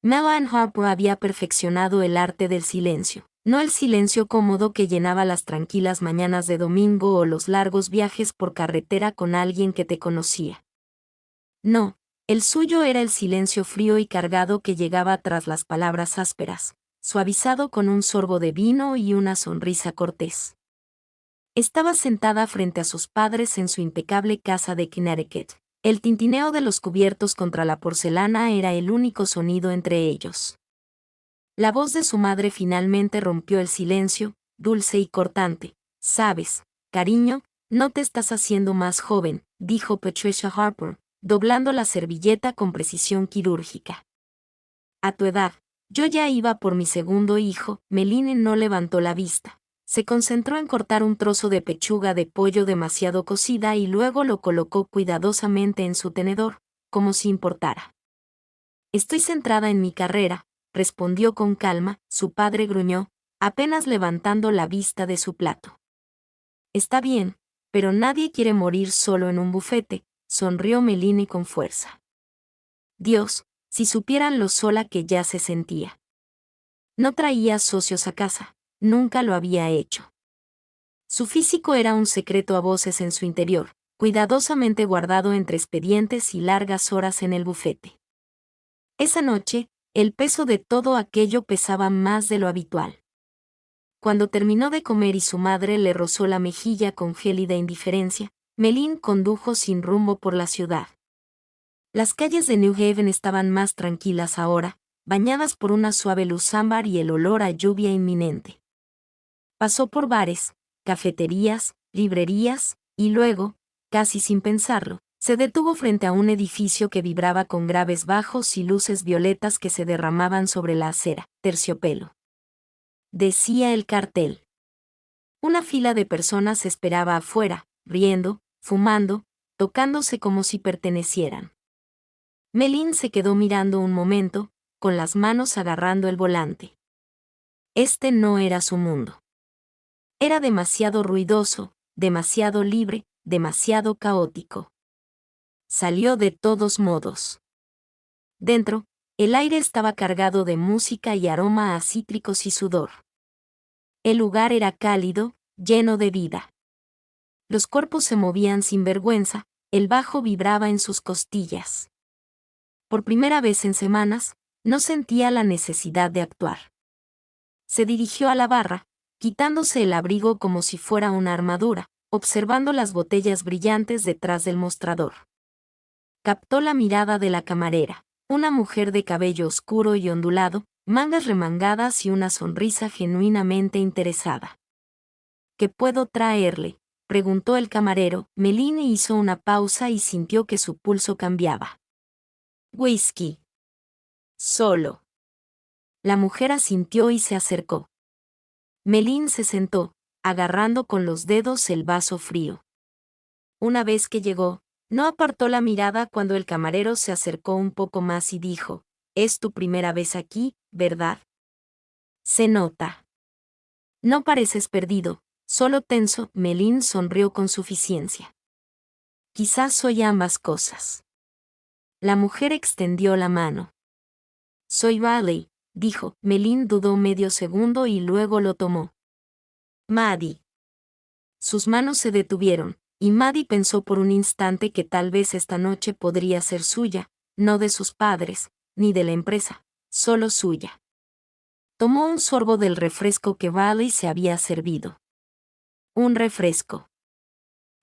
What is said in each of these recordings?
Melan Harper había perfeccionado el arte del silencio, no el silencio cómodo que llenaba las tranquilas mañanas de domingo o los largos viajes por carretera con alguien que te conocía. No, el suyo era el silencio frío y cargado que llegaba tras las palabras ásperas, suavizado con un sorbo de vino y una sonrisa cortés. Estaba sentada frente a sus padres en su impecable casa de Connecticut. El tintineo de los cubiertos contra la porcelana era el único sonido entre ellos. La voz de su madre finalmente rompió el silencio, dulce y cortante. «Sabes, cariño, no te estás haciendo más joven», dijo Patricia Harper, doblando la servilleta con precisión quirúrgica. «A tu edad, yo ya iba por mi segundo hijo». Meline no levantó la vista. Se concentró en cortar un trozo de pechuga de pollo demasiado cocida y luego lo colocó cuidadosamente en su tenedor, como si importara. «Estoy centrada en mi carrera», respondió con calma. Su padre gruñó, apenas levantando la vista de su plato. «Está bien, pero nadie quiere morir solo en un bufete», sonrió Meline con fuerza. Dios, si supieran lo sola que ya se sentía. No traía socios a casa, nunca lo había hecho. Su físico era un secreto a voces en su interior, cuidadosamente guardado entre expedientes y largas horas en el bufete. Esa noche, el peso de todo aquello pesaba más de lo habitual. Cuando terminó de comer y su madre le rozó la mejilla con gélida indiferencia, Meline condujo sin rumbo por la ciudad. Las calles de New Haven estaban más tranquilas ahora, bañadas por una suave luz ámbar y el olor a lluvia inminente. Pasó por bares, cafeterías, librerías, y luego, casi sin pensarlo, se detuvo frente a un edificio que vibraba con graves bajos y luces violetas que se derramaban sobre la acera. «Terciopelo», decía el cartel. Una fila de personas esperaba afuera, riendo, fumando, tocándose como si pertenecieran. Meline se quedó mirando un momento, con las manos agarrando el volante. Este no era su mundo. Era demasiado ruidoso, demasiado libre, demasiado caótico. Salió de todos modos. Dentro, el aire estaba cargado de música y aroma a cítricos y sudor. El lugar era cálido, lleno de vida. Los cuerpos se movían sin vergüenza, el bajo vibraba en sus costillas. Por primera vez en semanas, no sentía la necesidad de actuar. Se dirigió a la barra, quitándose el abrigo como si fuera una armadura, observando las botellas brillantes detrás del mostrador. Captó la mirada de la camarera, una mujer de cabello oscuro y ondulado, mangas remangadas y una sonrisa genuinamente interesada. «¿Qué puedo traerle?», preguntó el camarero. Meline hizo una pausa y sintió que su pulso cambiaba. «Whisky». «Solo». La mujer asintió y se acercó. Meline se sentó, agarrando con los dedos el vaso frío. Una vez que llegó, no apartó la mirada cuando el camarero se acercó un poco más y dijo: «Es tu primera vez aquí, ¿verdad?». «Se nota». «No pareces perdido, solo tenso». Meline sonrió con suficiencia. «Quizás soy ambas cosas». La mujer extendió la mano. «Soy Riley», dijo. Meline dudó medio segundo y luego lo tomó. «Maddie». Sus manos se detuvieron, y Maddie pensó por un instante que tal vez esta noche podría ser suya, no de sus padres, ni de la empresa, solo suya. Tomó un sorbo del refresco que Riley se había servido. Un refresco.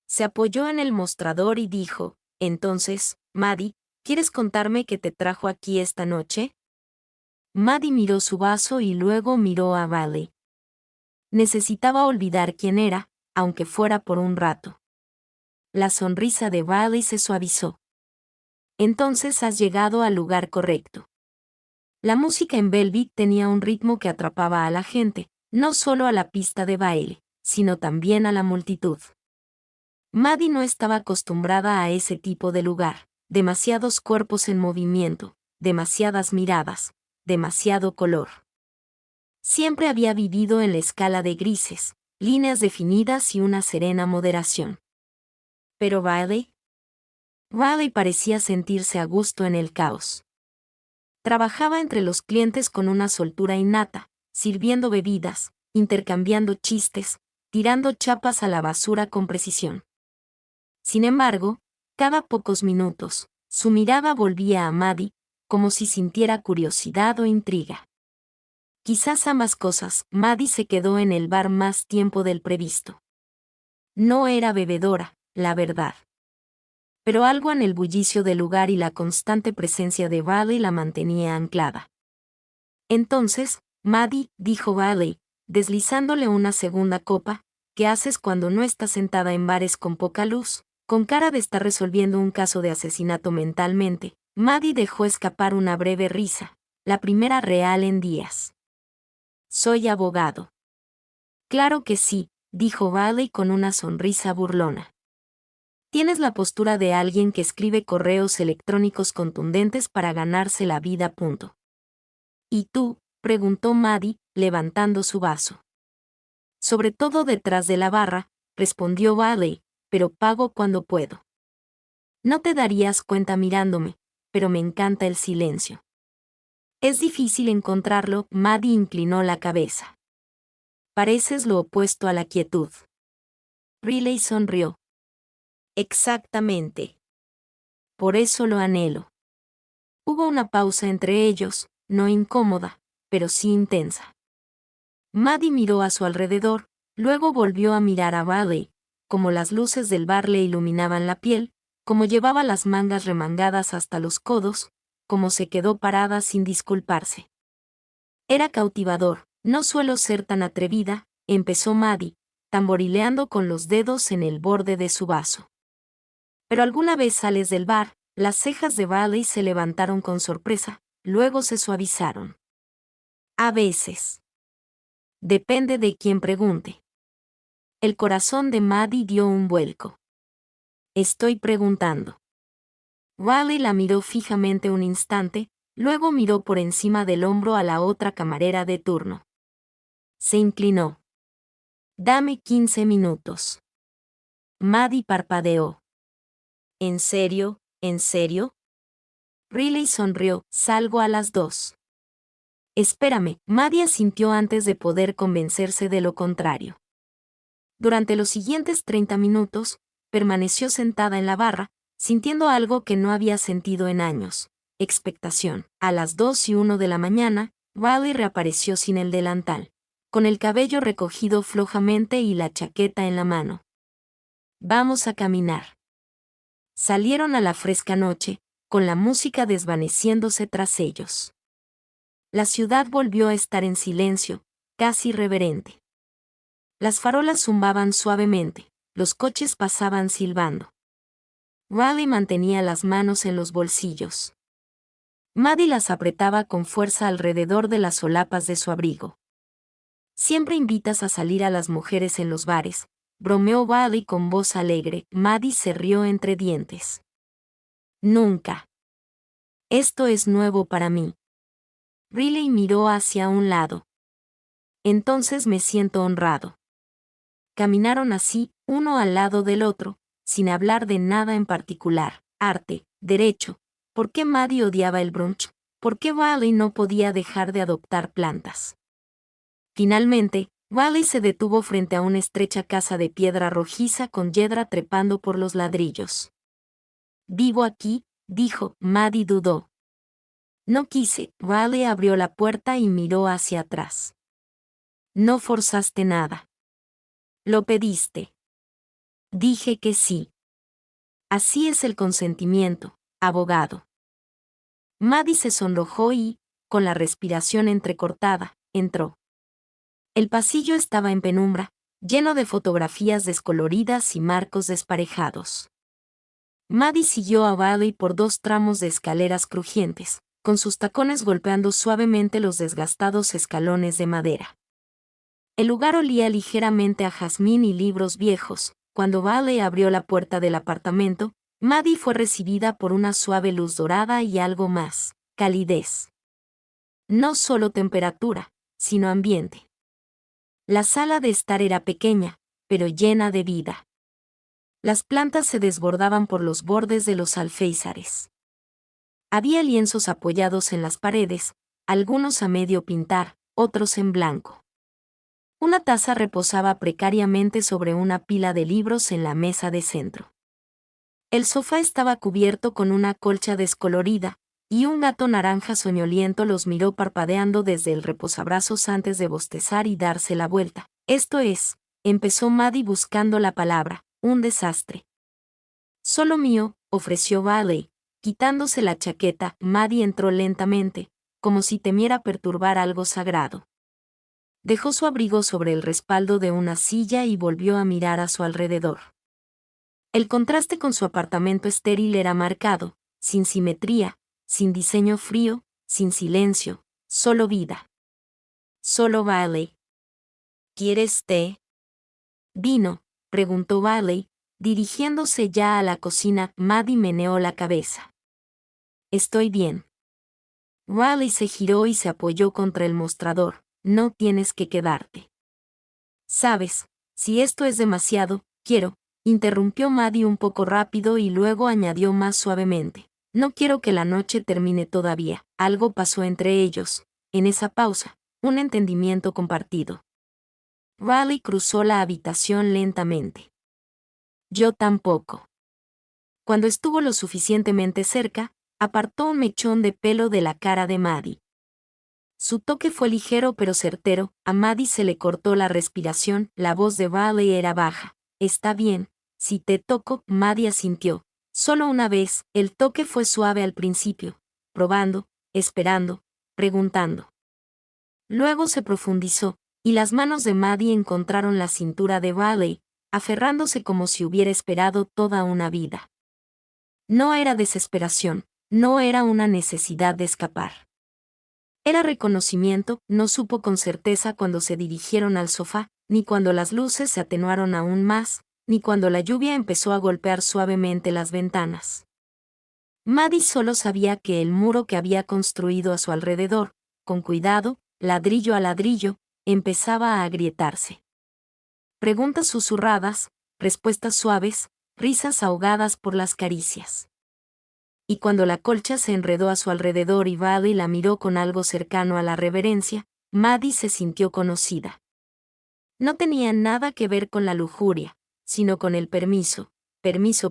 Se apoyó en el mostrador y dijo: «Entonces, Maddie, ¿quieres contarme qué te trajo aquí esta noche?». Maddie miró su vaso y luego miró a Riley. Necesitaba olvidar quién era, aunque fuera por un rato. La sonrisa de Riley se suavizó. «Entonces has llegado al lugar correcto». La música en Belleville tenía un ritmo que atrapaba a la gente, no solo a la pista de baile, sino también a la multitud. Maddie no estaba acostumbrada a ese tipo de lugar, demasiados cuerpos en movimiento, demasiadas miradas, demasiado color. Siempre había vivido en la escala de grises, líneas definidas y una serena moderación. Pero Riley parecía sentirse a gusto en el caos. Trabajaba entre los clientes con una soltura innata, sirviendo bebidas, intercambiando chistes, tirando chapas a la basura con precisión. Sin embargo, cada pocos minutos, su mirada volvía a Maddie, como si sintiera curiosidad o intriga. Quizás ambas cosas. Maddie se quedó en el bar más tiempo del previsto. No era bebedora, la verdad. Pero algo en el bullicio del lugar y la constante presencia de Bailey la mantenía anclada. Entonces, Maddie, dijo Bailey, deslizándole una segunda copa, ¿qué haces cuando no estás sentada en bares con poca luz, con cara de estar resolviendo un caso de asesinato mentalmente? Maddie dejó escapar una breve risa, la primera real en días. Soy abogado. Claro que sí, dijo Bailey con una sonrisa burlona. Tienes la postura de alguien que escribe correos electrónicos contundentes para ganarse la vida. ¿Y tú? Preguntó Maddie, levantando su vaso. Sobre todo detrás de la barra, respondió Bailey, pero pago cuando puedo. No te darías cuenta mirándome, pero me encanta el silencio. Es difícil encontrarlo. Maddie inclinó la cabeza. Pareces lo opuesto a la quietud. Riley sonrió. Exactamente. Por eso lo anhelo. Hubo una pausa entre ellos, no incómoda, pero sí intensa. Maddie miró a su alrededor, luego volvió a mirar a Bailey, como las luces del bar le iluminaban la piel, como llevaba las mangas remangadas hasta los codos, como se quedó parada sin disculparse. Era cautivador. No suelo ser tan atrevida, empezó Maddie, tamborileando con los dedos en el borde de su vaso. Pero alguna vez sales del bar. Las cejas de Bailey se levantaron con sorpresa, luego se suavizaron. A veces. Depende de quién pregunte. El corazón de Maddie dio un vuelco. Estoy preguntando. Bailey la miró fijamente un instante, luego miró por encima del hombro a la otra camarera de turno. Se inclinó. Dame 15 minutos. Maddie parpadeó. ¿En serio? ¿En serio? Riley sonrió. Salgo a las 2. Espérame. Maddie asintió antes de poder convencerse de lo contrario. Durante los siguientes 30 minutos, permaneció sentada en la barra, sintiendo algo que no había sentido en años. Expectación. A las 2:01 de la mañana, Bailey reapareció sin el delantal, con el cabello recogido flojamente y la chaqueta en la mano. Vamos a caminar. Salieron a la fresca noche, con la música desvaneciéndose tras ellos. La ciudad volvió a estar en silencio, casi reverente. Las farolas zumbaban suavemente, los coches pasaban silbando. Bailey mantenía las manos en los bolsillos. Maddie las apretaba con fuerza alrededor de las solapas de su abrigo. Siempre invitas a salir a las mujeres en los bares, bromeó Bailey con voz alegre. Maddie se rió entre dientes. Nunca. Esto es nuevo para mí. Riley miró hacia un lado. Entonces me siento honrado. Caminaron así, uno al lado del otro, sin hablar de nada en particular. Arte, derecho. ¿Por qué Maddie odiaba el brunch? ¿Por qué Bailey no podía dejar de adoptar plantas? Finalmente, Bailey se detuvo frente a una estrecha casa de piedra rojiza con hiedra trepando por los ladrillos. Vivo aquí, dijo. Maddie dudó. No quise. Bailey abrió la puerta y miró hacia atrás. No forzaste nada. Lo pediste. Dije que sí. Así es el consentimiento, abogado. Maddie se sonrojó y, con la respiración entrecortada, entró. El pasillo estaba en penumbra, lleno de fotografías descoloridas y marcos desparejados. Maddie siguió a Bailey por 2 tramos de escaleras crujientes, con sus tacones golpeando suavemente los desgastados escalones de madera. El lugar olía ligeramente a jazmín y libros viejos. Cuando Bailey abrió la puerta del apartamento, Maddie fue recibida por una suave luz dorada y algo más, calidez. No solo temperatura, sino ambiente. La sala de estar era pequeña, pero llena de vida. Las plantas se desbordaban por los bordes de los alféizares. Había lienzos apoyados en las paredes, algunos a medio pintar, otros en blanco. Una taza reposaba precariamente sobre una pila de libros en la mesa de centro. El sofá estaba cubierto con una colcha descolorida, y un gato naranja soñoliento los miró parpadeando desde el reposabrazos antes de bostezar y darse la vuelta. Esto es, empezó Maddie buscando la palabra, un desastre. Solo mío, ofreció Bailey, quitándose la chaqueta. Maddie entró lentamente, como si temiera perturbar algo sagrado. Dejó su abrigo sobre el respaldo de una silla y volvió a mirar a su alrededor. El contraste con su apartamento estéril era marcado, sin simetría, sin diseño frío, sin silencio, solo vida. Solo Bailey. ¿Quieres té? ¿Vino?, preguntó Bailey, dirigiéndose ya a la cocina. Maddie meneó la cabeza. Estoy bien. Bailey se giró y se apoyó contra el mostrador. No tienes que quedarte. Sabes, si esto es demasiado, quiero, interrumpió Maddie un poco rápido y luego añadió más suavemente. No quiero que la noche termine todavía. Algo pasó entre ellos, en esa pausa, un entendimiento compartido. Riley cruzó la habitación lentamente. Yo tampoco. Cuando estuvo lo suficientemente cerca, apartó un mechón de pelo de la cara de Maddie. Su toque fue ligero pero certero. A Maddie se le cortó la respiración. La voz de Riley era baja. Está bien, si te toco. Maddie asintió. Solo una vez. El toque fue suave al principio, probando, esperando, preguntando. Luego se profundizó, y las manos de Maddie encontraron la cintura de Riley, aferrándose como si hubiera esperado toda una vida. No era desesperación, no era una necesidad de escapar. Era reconocimiento. No supo con certeza cuando se dirigieron al sofá, ni cuando las luces se atenuaron aún más, ni cuando la lluvia empezó a golpear suavemente las ventanas. Maddie solo sabía que el muro que había construido a su alrededor, con cuidado, ladrillo a ladrillo, empezaba a agrietarse. Preguntas susurradas, respuestas suaves, risas ahogadas por las caricias. Y cuando la colcha se enredó a su alrededor y Bailey la miró con algo cercano a la reverencia, Maddie se sintió conocida. No tenía nada que ver con la lujuria, sino con el permiso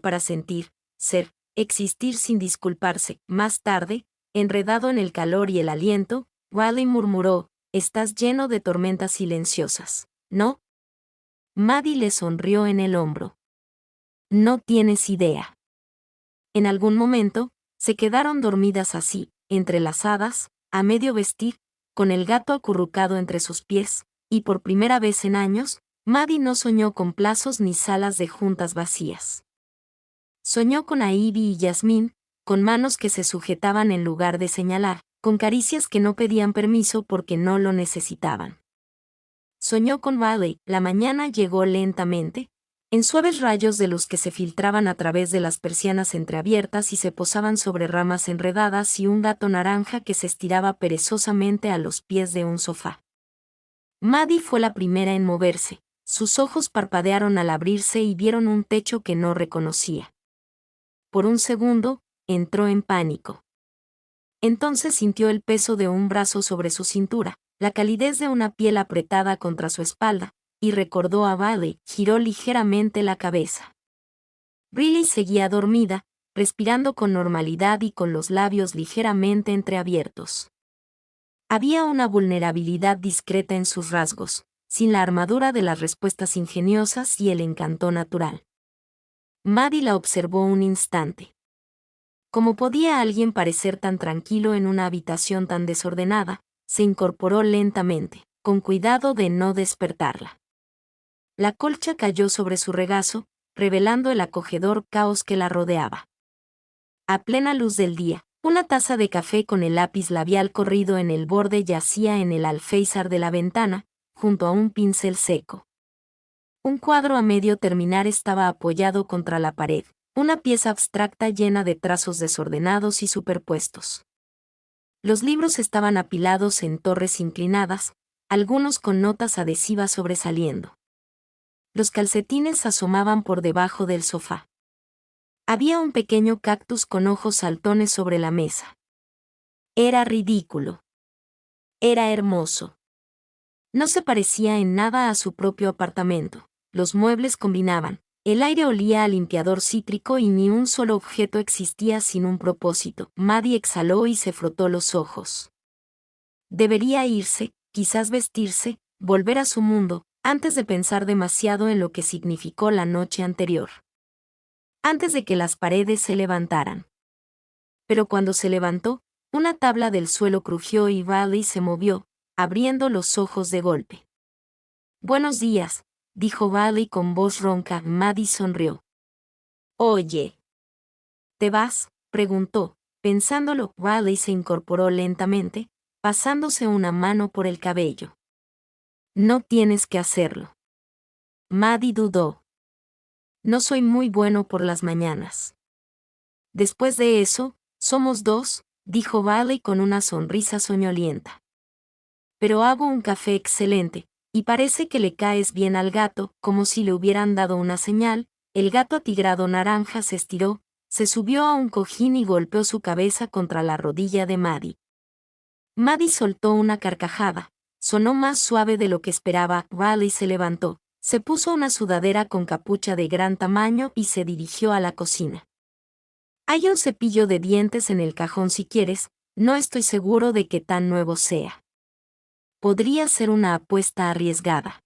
para sentir, ser, existir sin disculparse. Más tarde, enredado en el calor y el aliento, Riley murmuró, «Estás lleno de tormentas silenciosas, ¿no?» Maddie le sonrió en el hombro. «No tienes idea». En algún momento, se quedaron dormidas así, entrelazadas, a medio vestir, con el gato acurrucado entre sus pies, y por primera vez en años, Maddie no soñó con plazos ni salas de juntas vacías. Soñó con Ivy y Yasmín, con manos que se sujetaban en lugar de señalar, con caricias que no pedían permiso porque no lo necesitaban. Soñó con Bailey. La mañana llegó lentamente, en suaves rayos de luz que se filtraban a través de las persianas entreabiertas y se posaban sobre ramas enredadas y un gato naranja que se estiraba perezosamente a los pies de un sofá. Maddie fue la primera en moverse. Sus ojos parpadearon al abrirse y vieron un techo que no reconocía. Por un segundo, entró en pánico. Entonces sintió el peso de un brazo sobre su cintura, la calidez de una piel apretada contra su espalda, y recordó a Bailey. Giró ligeramente la cabeza. Riley seguía dormida, respirando con normalidad y con los labios ligeramente entreabiertos. Había una vulnerabilidad discreta en sus rasgos, sin la armadura de las respuestas ingeniosas y el encanto natural. Maddie la observó un instante. ¿Cómo podía alguien parecer tan tranquilo en una habitación tan desordenada? Se incorporó lentamente, con cuidado de no despertarla. La colcha cayó sobre su regazo, revelando el acogedor caos que la rodeaba. A plena luz del día, una taza de café con el lápiz labial corrido en el borde yacía en el alféizar de la ventana, junto a un pincel seco. Un cuadro a medio terminar estaba apoyado contra la pared, una pieza abstracta llena de trazos desordenados y superpuestos. Los libros estaban apilados en torres inclinadas, algunos con notas adhesivas sobresaliendo. Los calcetines asomaban por debajo del sofá. Había un pequeño cactus con ojos saltones sobre la mesa. Era ridículo. Era hermoso. No se parecía en nada a su propio apartamento. Los muebles combinaban. El aire olía a limpiador cítrico y ni un solo objeto existía sin un propósito. Maddie exhaló y se frotó los ojos. Debería irse, quizás vestirse, volver a su mundo, antes de pensar demasiado en lo que significó la noche anterior. Antes de que las paredes se levantaran. Pero cuando se levantó, una tabla del suelo crujió y Riley se movió, abriendo los ojos de golpe. «Buenos días», dijo Riley con voz ronca. Maddie sonrió. «Oye. ¿Te vas?», preguntó. Pensándolo, Riley se incorporó lentamente, pasándose una mano por el cabello. «No tienes que hacerlo». Maddie dudó. «No soy muy bueno por las mañanas». «Después de eso, somos dos», dijo Riley con una sonrisa soñolienta. «Pero hago un café excelente, y parece que le caes bien al gato», como si le hubieran dado una señal. El gato atigrado naranja se estiró, se subió a un cojín y golpeó su cabeza contra la rodilla de Maddie. Maddie soltó una carcajada. Sonó más suave de lo que esperaba. Riley se levantó, se puso una sudadera con capucha de gran tamaño y se dirigió a la cocina. «Hay un cepillo de dientes en el cajón si quieres, no estoy seguro de que tan nuevo sea. Podría ser una apuesta arriesgada».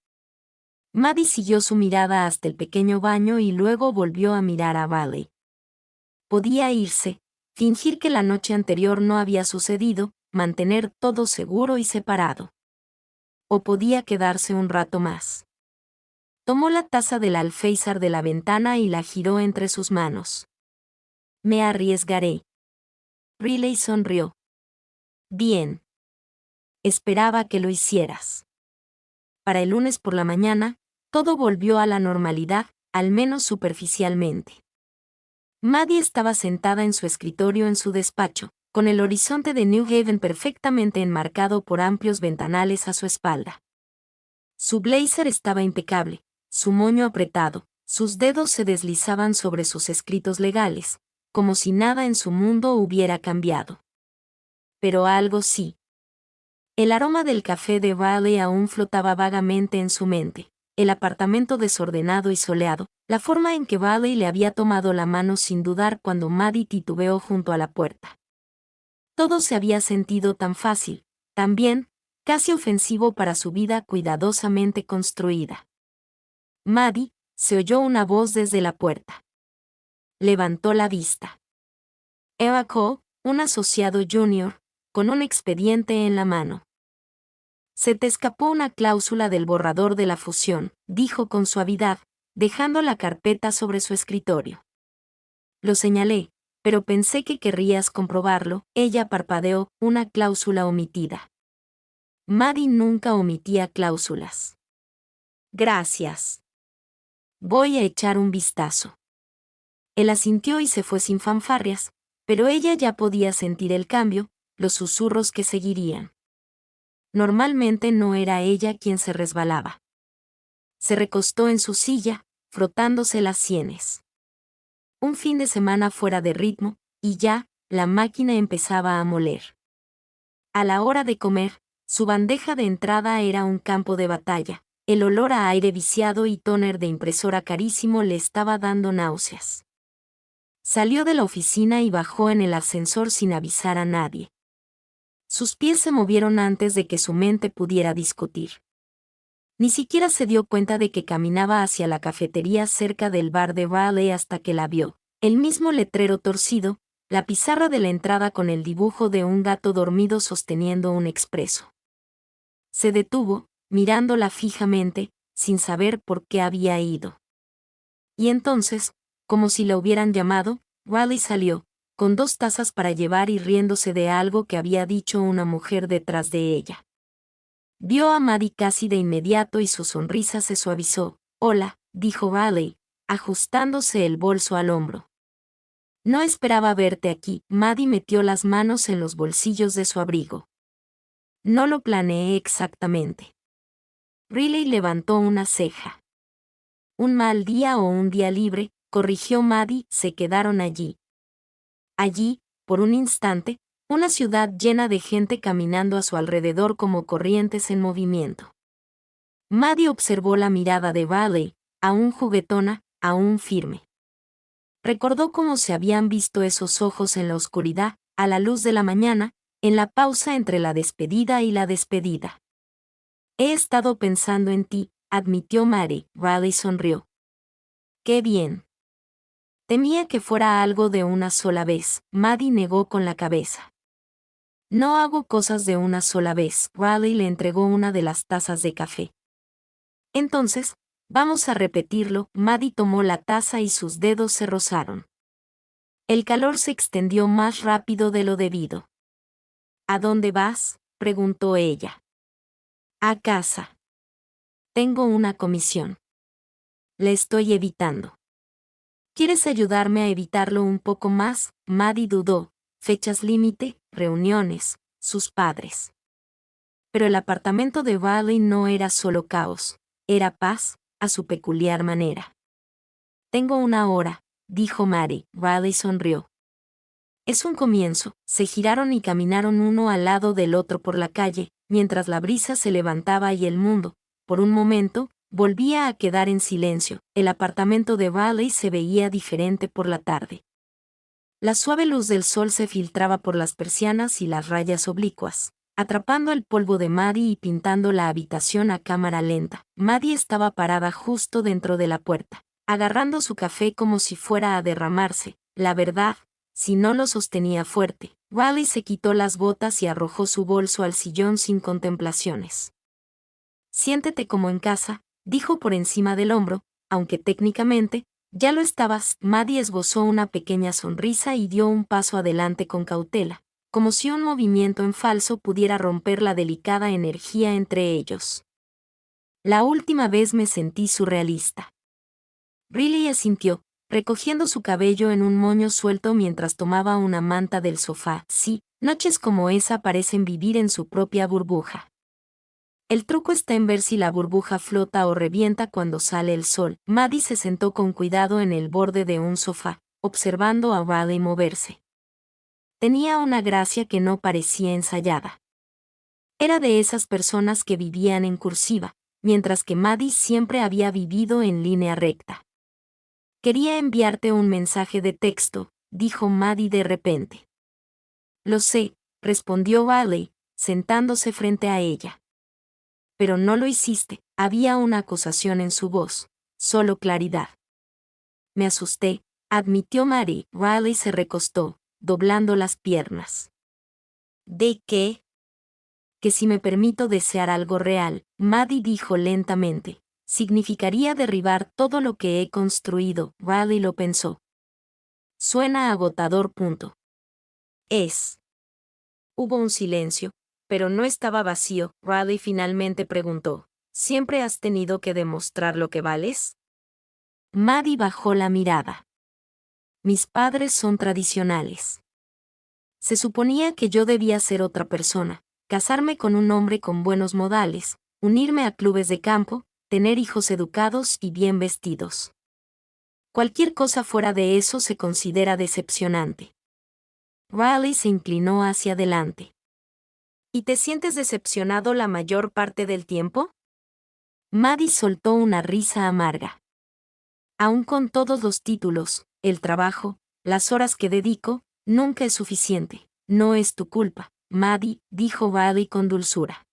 Maddie siguió su mirada hasta el pequeño baño y luego volvió a mirar a Riley. Podía irse, fingir que la noche anterior no había sucedido, mantener todo seguro y separado. O podía quedarse un rato más. Tomó la taza del alféizar de la ventana y la giró entre sus manos. «Me arriesgaré». Riley sonrió. «Bien. Esperaba que lo hicieras». Para el lunes por la mañana, todo volvió a la normalidad, al menos superficialmente. Maddie estaba sentada en su escritorio en su despacho, con el horizonte de New Haven perfectamente enmarcado por amplios ventanales a su espalda. Su blazer estaba impecable, su moño apretado, sus dedos se deslizaban sobre sus escritos legales, como si nada en su mundo hubiera cambiado. Pero algo sí. El aroma del café de Riley aún flotaba vagamente en su mente, el apartamento desordenado y soleado, la forma en que Riley le había tomado la mano sin dudar cuando Maddie titubeó junto a la puerta. Todo se había sentido tan fácil, tan bien, casi ofensivo para su vida cuidadosamente construida. «Maddie», se oyó una voz desde la puerta. Levantó la vista. Era Cole, un asociado junior, con un expediente en la mano. «Se te escapó una cláusula del borrador de la fusión», dijo con suavidad, dejando la carpeta sobre su escritorio. «Lo señalé, pero pensé que querrías comprobarlo». Ella parpadeó. «Una cláusula omitida». Maddie nunca omitía cláusulas. «Gracias. Voy a echar un vistazo». Él asintió y se fue sin fanfarrias, pero ella ya podía sentir el cambio, los susurros que seguirían. Normalmente no era ella quien se resbalaba. Se recostó en su silla, frotándose las sienes. Un fin de semana fuera de ritmo, y ya, la máquina empezaba a moler. A la hora de comer, su bandeja de entrada era un campo de batalla. El olor a aire viciado y tóner de impresora carísimo le estaba dando náuseas. Salió de la oficina y bajó en el ascensor sin avisar a nadie. Sus pies se movieron antes de que su mente pudiera discutir. Ni siquiera se dio cuenta de que caminaba hacia la cafetería cerca del bar de Riley hasta que la vio. El mismo letrero torcido, la pizarra de la entrada con el dibujo de un gato dormido sosteniendo un expreso. Se detuvo, mirándola fijamente, sin saber por qué había ido. Y entonces, como si la hubieran llamado, Riley salió, con 2 tazas para llevar y riéndose de algo que había dicho una mujer detrás de ella. Vio a Maddie casi de inmediato y su sonrisa se suavizó. «Hola», dijo Riley, ajustándose el bolso al hombro. «No esperaba verte aquí». Maddie metió las manos en los bolsillos de su abrigo. «No lo planeé exactamente». Riley levantó una ceja. «¿Un mal día o un día libre?», corrigió Maddie, se quedaron allí. Allí, por un instante, una ciudad llena de gente caminando a su alrededor como corrientes en movimiento. Maddie observó la mirada de Riley, aún juguetona, aún firme. Recordó cómo se habían visto esos ojos en la oscuridad, a la luz de la mañana, en la pausa entre la despedida y la despedida. He estado pensando en ti, admitió Maddie. Riley sonrió. ¡Qué bien! Temía que fuera algo de una sola vez. Maddie negó con la cabeza. No hago cosas de una sola vez. Riley le entregó una de las tazas de café. Entonces, vamos a repetirlo. Maddie tomó la taza y sus dedos se rozaron. El calor se extendió más rápido de lo debido. ¿A dónde vas?, preguntó ella. A casa. Tengo una comisión. Le estoy evitando. ¿Quieres ayudarme a evitarlo un poco más? Maddie dudó. Fechas límite, reuniones, sus padres. Pero el apartamento de Riley no era solo caos, era paz, a su peculiar manera. Tengo una hora, dijo Maddie. Riley sonrió. Es un comienzo. Se giraron y caminaron uno al lado del otro por la calle, mientras la brisa se levantaba y el mundo, por un momento, volvía a quedar en silencio. El apartamento de Riley se veía diferente por la tarde. La suave luz del sol se filtraba por las persianas y las rayas oblicuas, atrapando el polvo de Maddie y pintando la habitación a cámara lenta. Maddie estaba parada justo dentro de la puerta, agarrando su café como si fuera a derramarse. La verdad, si no lo sostenía fuerte. Riley se quitó las botas y arrojó su bolso al sillón sin contemplaciones. Siéntete como en casa, dijo por encima del hombro, aunque técnicamente, ya lo estabas. Maddie esbozó una pequeña sonrisa y dio un paso adelante con cautela, como si un movimiento en falso pudiera romper la delicada energía entre ellos. La última vez me sentí surrealista. Riley asintió, recogiendo su cabello en un moño suelto mientras tomaba una manta del sofá. Sí, noches como esa parecen vivir en su propia burbuja. El truco está en ver si la burbuja flota o revienta cuando sale el sol. Maddie se sentó con cuidado en el borde de un sofá, observando a Riley moverse. Tenía una gracia que no parecía ensayada. Era de esas personas que vivían en cursiva, mientras que Maddie siempre había vivido en línea recta. Quería enviarte un mensaje de texto, dijo Maddie de repente. Lo sé, respondió Riley, sentándose frente a ella. Pero no lo hiciste. Había una acusación en su voz, solo claridad. Me asusté, admitió Maddie. Riley se recostó, doblando las piernas. ¿De qué? Que si me permito desear algo real, Maddie dijo lentamente, significaría derribar todo lo que he construido. Riley lo pensó. Suena agotador. Es. Hubo un silencio, pero no estaba vacío. Riley finalmente preguntó, ¿siempre has tenido que demostrar lo que vales? Maddie bajó la mirada. Mis padres son tradicionales. Se suponía que yo debía ser otra persona, casarme con un hombre con buenos modales, unirme a clubes de campo, tener hijos educados y bien vestidos. Cualquier cosa fuera de eso se considera decepcionante. Riley se inclinó hacia adelante. ¿Y te sientes decepcionado la mayor parte del tiempo? Maddie soltó una risa amarga. Aún con todos los títulos, el trabajo, las horas que dedico, nunca es suficiente. No es tu culpa, Maddie, dijo Riley con dulzura.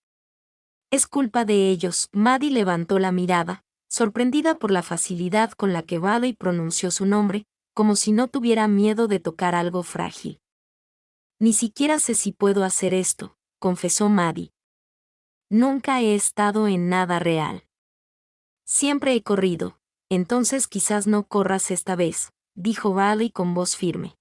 Es culpa de ellos. Maddie levantó la mirada, sorprendida por la facilidad con la que Riley pronunció su nombre, como si no tuviera miedo de tocar algo frágil. Ni siquiera sé si puedo hacer esto, confesó Maddie. Nunca he estado en nada real. Siempre he corrido, entonces quizás no corras esta vez, dijo Riley con voz firme.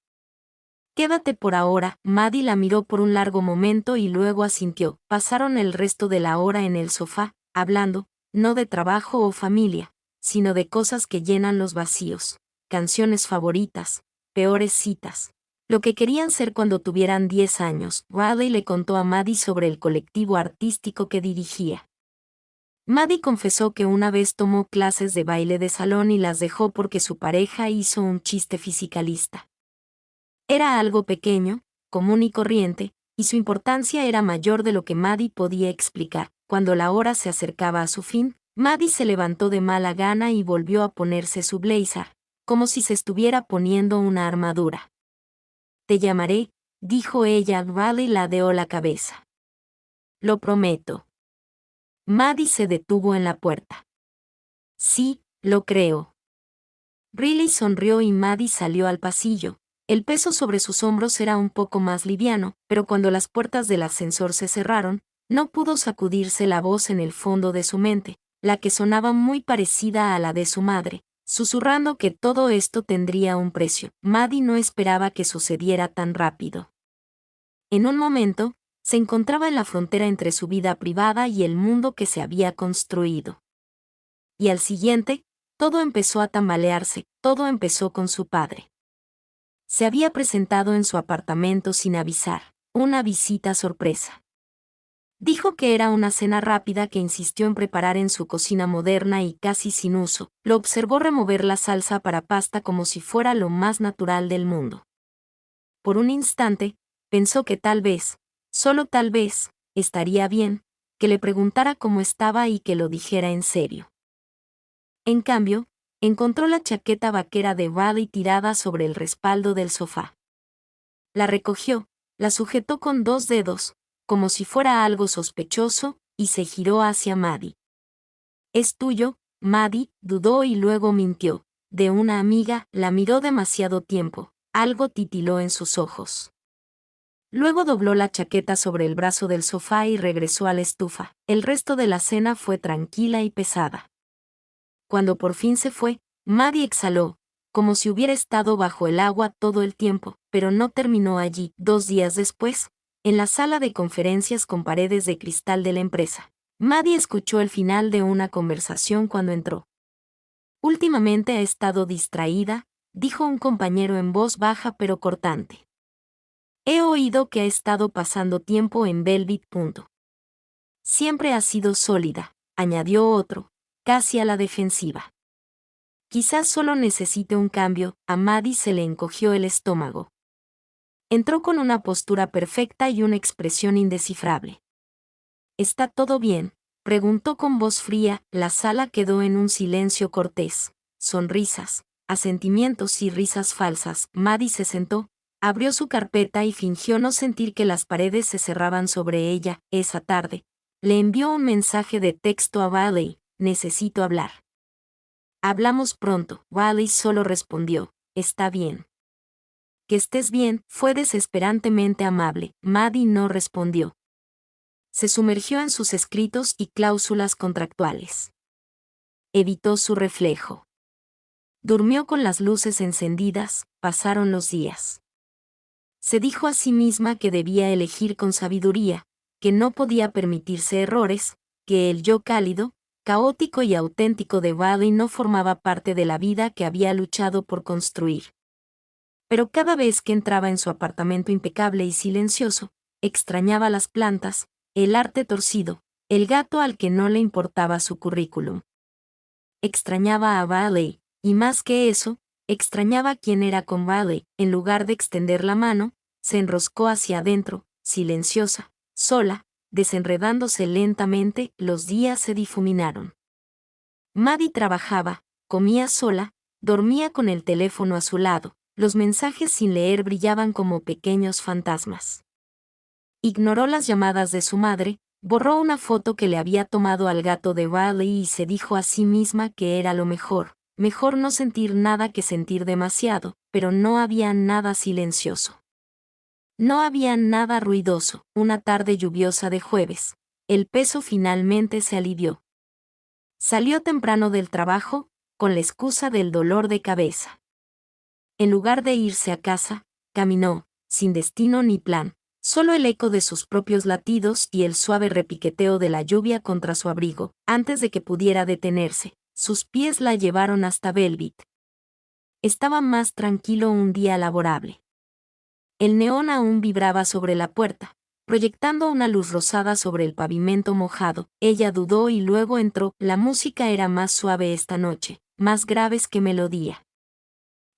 Quédate por ahora. Maddie la miró por un largo momento y luego asintió. Pasaron el resto de la hora en el sofá, hablando, no de trabajo o familia, sino de cosas que llenan los vacíos, canciones favoritas, peores citas. Lo que querían ser cuando tuvieran 10 años. Riley le contó a Maddie sobre el colectivo artístico que dirigía. Maddie confesó que una vez tomó clases de baile de salón y las dejó porque su pareja hizo un chiste fisicalista. Era algo pequeño, común y corriente, y su importancia era mayor de lo que Maddie podía explicar. Cuando la hora se acercaba a su fin, Maddie se levantó de mala gana y volvió a ponerse su blazer, como si se estuviera poniendo una armadura. «Te llamaré», dijo ella. Riley ladeó la cabeza. «Lo prometo». Maddie se detuvo en la puerta. «Sí, lo creo». Riley sonrió y Maddie salió al pasillo. El peso sobre sus hombros era un poco más liviano, pero cuando las puertas del ascensor se cerraron, no pudo sacudirse la voz en el fondo de su mente, la que sonaba muy parecida a la de su madre, susurrando que todo esto tendría un precio. Maddie no esperaba que sucediera tan rápido. En un momento, se encontraba en la frontera entre su vida privada y el mundo que se había construido. Y al siguiente, todo empezó a tambalearse, todo empezó con su padre. Se había presentado en su apartamento sin avisar, una visita sorpresa. Dijo que era una cena rápida que insistió en preparar en su cocina moderna y casi sin uso. Lo observó remover la salsa para pasta como si fuera lo más natural del mundo. Por un instante, pensó que tal vez, solo tal vez, estaría bien, que le preguntara cómo estaba y que lo dijera en serio. En cambio, encontró la chaqueta vaquera de Riley tirada sobre el respaldo del sofá. La recogió, la sujetó con 2 dedos, como si fuera algo sospechoso, y se giró hacia Maddie. «¿Es tuyo, Maddie?», dudó y luego mintió. «De una amiga», la miró demasiado tiempo, algo titiló en sus ojos. Luego dobló la chaqueta sobre el brazo del sofá y regresó a la estufa. El resto de la cena fue tranquila y pesada. Cuando por fin se fue, Maddie exhaló, como si hubiera estado bajo el agua todo el tiempo, pero no terminó allí. 2 días después, en la sala de conferencias con paredes de cristal de la empresa, Maddie escuchó el final de una conversación cuando entró. «Últimamente ha estado distraída», dijo un compañero en voz baja pero cortante. «He oído que ha estado pasando tiempo en Velvet. Siempre ha sido sólida», añadió otro, casi a la defensiva. «Quizás solo necesite un cambio». A Maddie se le encogió el estómago. Entró con una postura perfecta y una expresión indescifrable. «¿Está todo bien?», preguntó con voz fría. La sala quedó en un silencio cortés. Sonrisas, asentimientos y risas falsas. Maddie se sentó, abrió su carpeta y fingió no sentir que las paredes se cerraban sobre ella. Esa tarde, le envió un mensaje de texto a Riley: «Necesito hablar». «Hablamos pronto». Riley solo respondió: «Está bien». «Que estés bien», fue desesperantemente amable. Maddie no respondió. Se sumergió en sus escritos y cláusulas contractuales. Evitó su reflejo. Durmió con las luces encendidas. Pasaron los días. Se dijo a sí misma que debía elegir con sabiduría, que no podía permitirse errores, que el yo cálido, caótico y auténtico de Riley no formaba parte de la vida que había luchado por construir. Pero cada vez que entraba en su apartamento impecable y silencioso, extrañaba las plantas, el arte torcido, el gato al que no le importaba su currículum. Extrañaba a Riley, y más que eso, extrañaba quién era con Riley. En lugar de extender la mano, se enroscó hacia adentro, silenciosa, sola, desenredándose lentamente. Los días se difuminaron. Maddie trabajaba, comía sola, dormía con el teléfono a su lado. Los mensajes sin leer brillaban como pequeños fantasmas. Ignoró las llamadas de su madre, borró una foto que le había tomado al gato de Riley y se dijo a sí misma que era lo mejor no sentir nada que sentir demasiado, pero no había nada silencioso. No había nada ruidoso. Una tarde lluviosa de jueves, el peso finalmente se alivió. Salió temprano del trabajo, con la excusa del dolor de cabeza. En lugar de irse a casa, caminó, sin destino ni plan, solo el eco de sus propios latidos y el suave repiqueteo de la lluvia contra su abrigo. Antes de que pudiera detenerse, sus pies la llevaron hasta Velvet. Estaba más tranquilo un día laborable. El neón aún vibraba sobre la puerta, proyectando una luz rosada sobre el pavimento mojado. Ella dudó y luego entró. La música era más suave esta noche, más graves que melodía.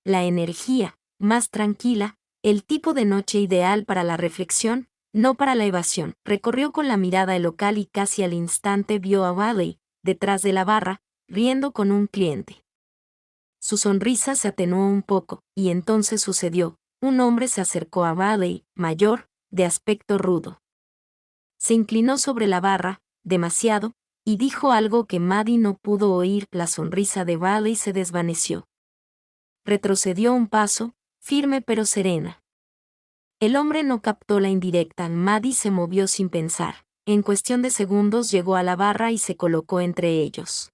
La energía, más tranquila, el tipo de noche ideal para la reflexión, no para la evasión. Recorrió con la mirada el local y casi al instante vio a Bailey, detrás de la barra, riendo con un cliente. Su sonrisa se atenuó un poco, y entonces sucedió. Un hombre se acercó a Bailey, mayor, de aspecto rudo. Se inclinó sobre la barra, demasiado, y dijo algo que Maddie no pudo oír. La sonrisa de Bailey se desvaneció. Retrocedió un paso, firme pero serena. El hombre no captó la indirecta. Maddie se movió sin pensar. En cuestión de segundos llegó a la barra y se colocó entre ellos.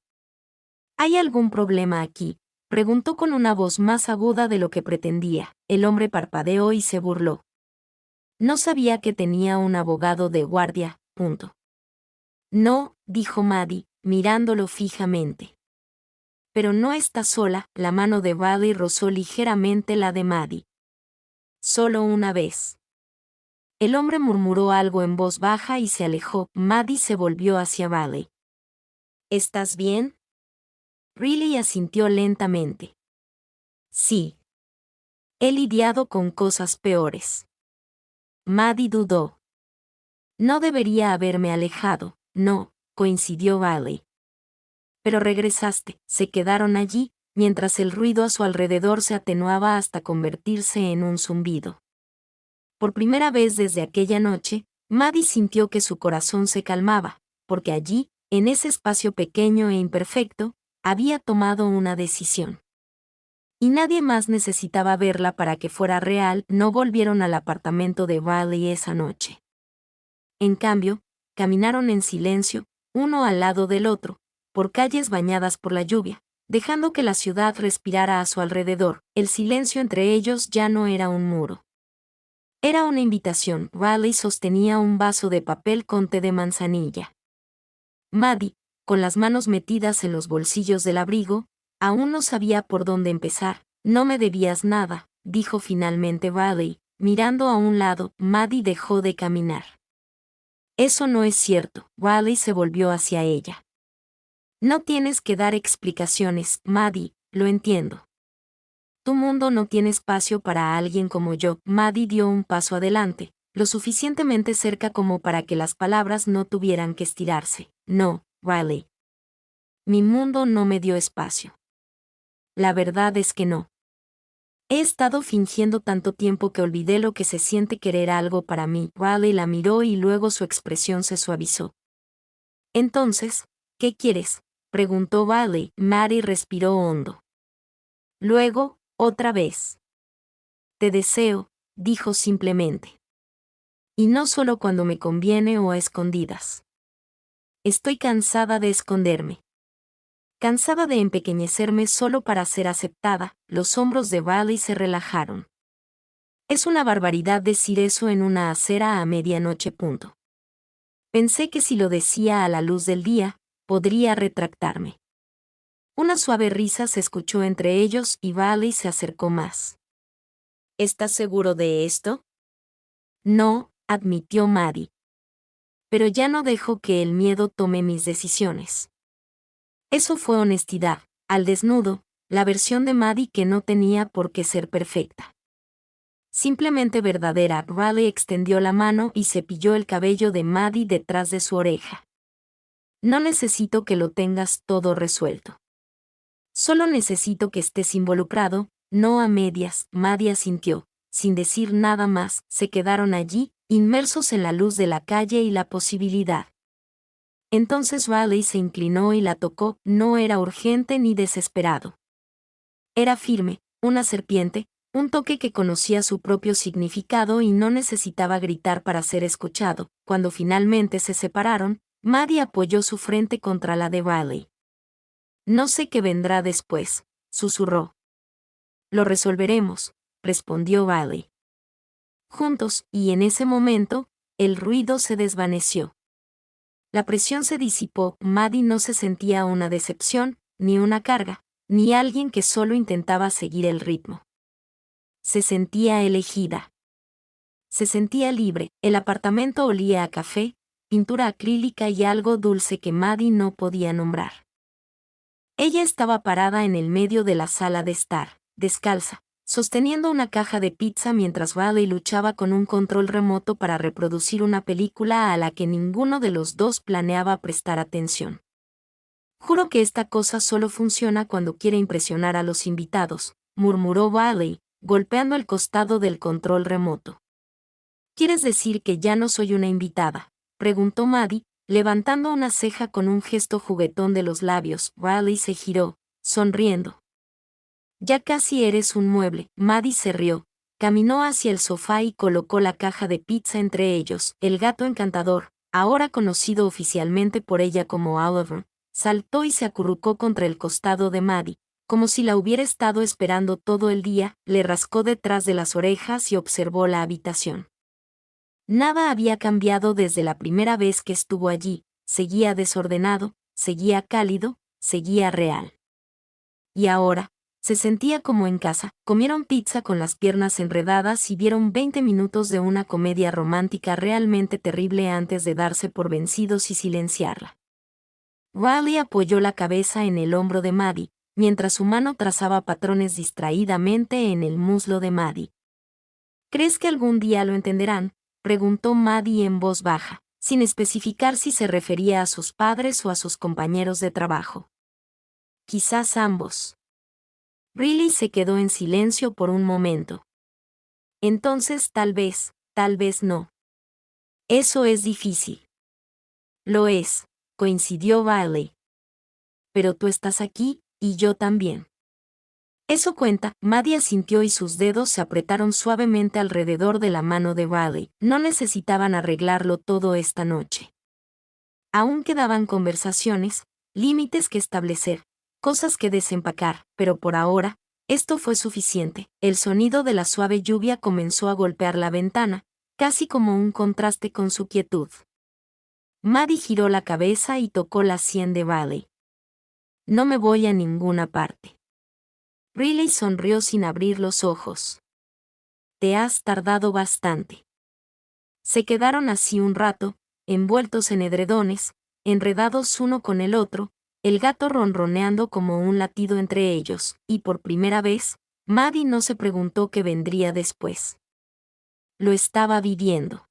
¿Hay algún problema aquí?, preguntó con una voz más aguda de lo que pretendía. El hombre parpadeó y se burló. No sabía que tenía un abogado de guardia. No, dijo Maddie, mirándolo fijamente. Pero no está sola. La mano de Bailey rozó ligeramente la de Maddie. Solo una vez. El hombre murmuró algo en voz baja y se alejó. Maddie se volvió hacia Bailey. ¿Estás bien? Riley asintió lentamente. Sí. He lidiado con cosas peores. Maddie dudó. No debería haberme alejado, no, coincidió Bailey. Pero regresaste. Se quedaron allí, mientras el ruido a su alrededor se atenuaba hasta convertirse en un zumbido. Por primera vez desde aquella noche, Maddie sintió que su corazón se calmaba, porque allí, en ese espacio pequeño e imperfecto, había tomado una decisión. Y nadie más necesitaba verla para que fuera real. No volvieron al apartamento de Bailey esa noche. En cambio, caminaron en silencio, uno al lado del otro, por calles bañadas por la lluvia, dejando que la ciudad respirara a su alrededor. El silencio entre ellos ya no era un muro. Era una invitación. Bailey sostenía un vaso de papel con té de manzanilla. Maddie, con las manos metidas en los bolsillos del abrigo, aún no sabía por dónde empezar. No me debías nada, dijo finalmente Bailey, mirando a un lado. Maddie dejó de caminar. Eso no es cierto. Bailey se volvió hacia ella. No tienes que dar explicaciones, Maddie, lo entiendo. Tu mundo no tiene espacio para alguien como yo. Maddie dio un paso adelante, lo suficientemente cerca como para que las palabras no tuvieran que estirarse. No, Bailey. Mi mundo no me dio espacio. La verdad es que no. He estado fingiendo tanto tiempo que olvidé lo que se siente querer algo para mí. Bailey la miró y luego su expresión se suavizó. Entonces, ¿qué quieres?, preguntó Bailey. Maddie respiró hondo. Luego, otra vez. Te deseo, dijo simplemente. Y no solo cuando me conviene o a escondidas. Estoy cansada de esconderme. Cansada de empequeñecerme solo para ser aceptada. Los hombros de Bailey se relajaron. Es una barbaridad decir eso en una acera a medianoche. Pensé que si lo decía a la luz del día, podría retractarme. Una suave risa se escuchó entre ellos y Bailey se acercó más. ¿Estás seguro de esto? No, admitió Maddie. Pero ya no dejo que el miedo tome mis decisiones. Eso fue honestidad, al desnudo, la versión de Maddie que no tenía por qué ser perfecta. Simplemente verdadera. Bailey extendió la mano y cepilló el cabello de Maddie detrás de su oreja. No necesito que lo tengas todo resuelto. Solo necesito que estés involucrado, no a medias. Maddie asintió, sin decir nada más. Se quedaron allí, inmersos en la luz de la calle y la posibilidad. Entonces Bailey se inclinó y la tocó. No era urgente ni desesperado. Era firme, una serpiente, un toque que conocía su propio significado y no necesitaba gritar para ser escuchado. Cuando finalmente se separaron, Maddie apoyó su frente contra la de Bailey. No sé qué vendrá después, susurró. Lo resolveremos, respondió Bailey. Juntos, y en ese momento, el ruido se desvaneció. La presión se disipó. Maddie no se sentía una decepción, ni una carga, ni alguien que solo intentaba seguir el ritmo. Se sentía elegida. Se sentía libre, el apartamento olía a café, pintura acrílica y algo dulce que Maddie no podía nombrar. Ella estaba parada en el medio de la sala de estar, descalza, sosteniendo una caja de pizza mientras Riley luchaba con un control remoto para reproducir una película a la que ninguno de los dos planeaba prestar atención. Juro que esta cosa solo funciona cuando quiere impresionar a los invitados, murmuró Riley, golpeando el costado del control remoto. ¿Quieres decir que ya no soy una invitada?, preguntó Maddie, levantando una ceja con un gesto juguetón de los labios. Riley se giró, sonriendo. Ya casi eres un mueble. Maddie se rió, caminó hacia el sofá y colocó la caja de pizza entre ellos. El gato encantador, ahora conocido oficialmente por ella como Oliver, saltó y se acurrucó contra el costado de Maddie, como si la hubiera estado esperando todo el día. Le rascó detrás de las orejas y observó la habitación. Nada había cambiado desde la primera vez que estuvo allí, seguía desordenado, seguía cálido, seguía real. Y ahora, se sentía como en casa. Comieron pizza con las piernas enredadas y vieron 20 minutos de una comedia romántica realmente terrible antes de darse por vencidos y silenciarla. Riley apoyó la cabeza en el hombro de Maddie, mientras su mano trazaba patrones distraídamente en el muslo de Maddie. ¿Crees que algún día lo entenderán?, preguntó Maddie en voz baja, sin especificar si se refería a sus padres o a sus compañeros de trabajo. Quizás ambos. Riley se quedó en silencio por un momento. Entonces tal vez no. Eso es difícil. Lo es, coincidió Riley. Pero tú estás aquí, y yo también. Eso cuenta. Maddie asintió y sus dedos se apretaron suavemente alrededor de la mano de Riley. No necesitaban arreglarlo todo esta noche. Aún quedaban conversaciones, límites que establecer, cosas que desempacar, pero por ahora, esto fue suficiente. El sonido de la suave lluvia comenzó a golpear la ventana, casi como un contraste con su quietud. Maddie giró la cabeza y tocó la sien de Riley. No me voy a ninguna parte. Riley sonrió sin abrir los ojos. Te has tardado bastante. Se quedaron así un rato, envueltos en edredones, enredados uno con el otro, el gato ronroneando como un latido entre ellos, y por primera vez, Maddie no se preguntó qué vendría después. Lo estaba viviendo.